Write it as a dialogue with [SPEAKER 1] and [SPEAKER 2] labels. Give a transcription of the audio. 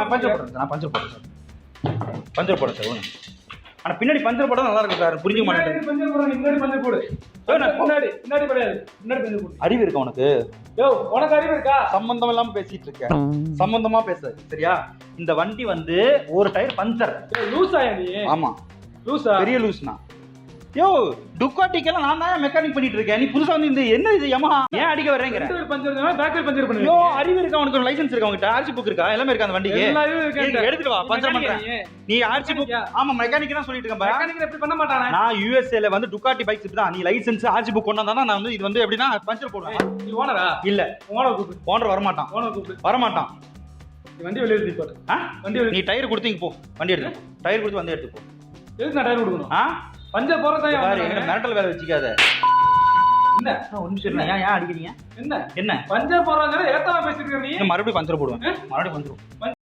[SPEAKER 1] நான் பஞ்சர் போடுறேன் சார், நான் பஞ்சர் போடுறேன் சார், பஞ்சர் போடுறேன் சார் ஒன்று. ஆனால் பின்னாடி பஞ்சர் போட நல்லா இருக்கும் சார், புரிஞ்சுக்க மாட்டேன்.
[SPEAKER 2] பஞ்சர் போடுறேன், முன்னாடி பஞ்சர் போடு. முன்னாடி முன்னாடி கிடையாது, முன்னாடி பஞ்சர் போடு.
[SPEAKER 1] அறிவு இருக்கா உனக்கு?
[SPEAKER 2] யோ உனக்கு அறிவு இருக்கா?
[SPEAKER 1] சம்பந்தம் இல்லாம பேசிட்டு இருக்க, சம்பந்தமா பேச சரியா? இந்த வண்டி வந்து ஒரு டயர் பஞ்சர்.
[SPEAKER 2] லூஸ் ஆயா நீ?
[SPEAKER 1] ஆமா
[SPEAKER 2] லூஸா?
[SPEAKER 1] பெரிய லூஸ்னா. யோ டுக்காட்டிக்கெல்லாம் நான் தான் மெக்கானிக் பண்ணிட்டு இருக்கேன், நீ புதுசா வந்து இந்த என்ன இது யமஹா ஏன் அடிக்க வர்றேங்கிற?
[SPEAKER 2] பஞ்சர் பேக் வீல் பஞ்சர் பண்ணு.
[SPEAKER 1] யோ அறிவு இருக்கா உனக்கு? லைசென்ஸ் இருக்கா உன்கிட்ட? ஆர்சி புக் இருக்கா? எல்லாமே இருக்கா அந்த வண்டிக்கு? எடுத்துட்டு வா, பஞ்சர் பண்றேன். நீ ஆர்சி புக்? ஆமா மெக்கானிக் தான் சொல்லிட்டு இருக்கேன்.
[SPEAKER 2] மெக்கானிக் எப்படி பண்ண மாட்டானே? நான்
[SPEAKER 1] யுஎஸ்ஏல வந்து டுக்காட்டி பைக்ஸ் தான். நீ லைசென்ஸ் ஆர்சி புக் கொண்டு வந்தா நான் வந்து இது வந்து எப்படின்னா பஞ்சர் போடுவேன்.
[SPEAKER 2] நீ ஓனரா?
[SPEAKER 1] இல்ல
[SPEAKER 2] ஓனர் கூப்பிடு.
[SPEAKER 1] ஓனர் வர மாட்டான்.
[SPEAKER 2] ஓனர் கூப்பிடு.
[SPEAKER 1] வர மாட்டான்.
[SPEAKER 2] நீ வண்டி வெளிய எடுத்து போடு. வண்டி
[SPEAKER 1] நீ டயர் கொடுத்தீங்க போ, வண்டி எடுத்து டயர் கொடுத்து வந்து எடுத்து போ.
[SPEAKER 2] எதுக்கு நான் டயர் கொடுக்கணும்? பஞ்சர் போறதா?
[SPEAKER 1] பாரு எங்க மிரட்டல் வேலை வச்சுக்காத.
[SPEAKER 2] என்ன
[SPEAKER 1] ஒரு நிமிஷம் இருங்க, ஏன் அடிக்கிறீங்க?
[SPEAKER 2] என்ன
[SPEAKER 1] என்ன
[SPEAKER 2] பஞ்சர் போறாங்க? ஏத்தமா பேசிட்டு இருக்க நீ?
[SPEAKER 1] மறுபடியும் பஞ்சர் போடுவேன், மறுபடியும் பஞ்சர்.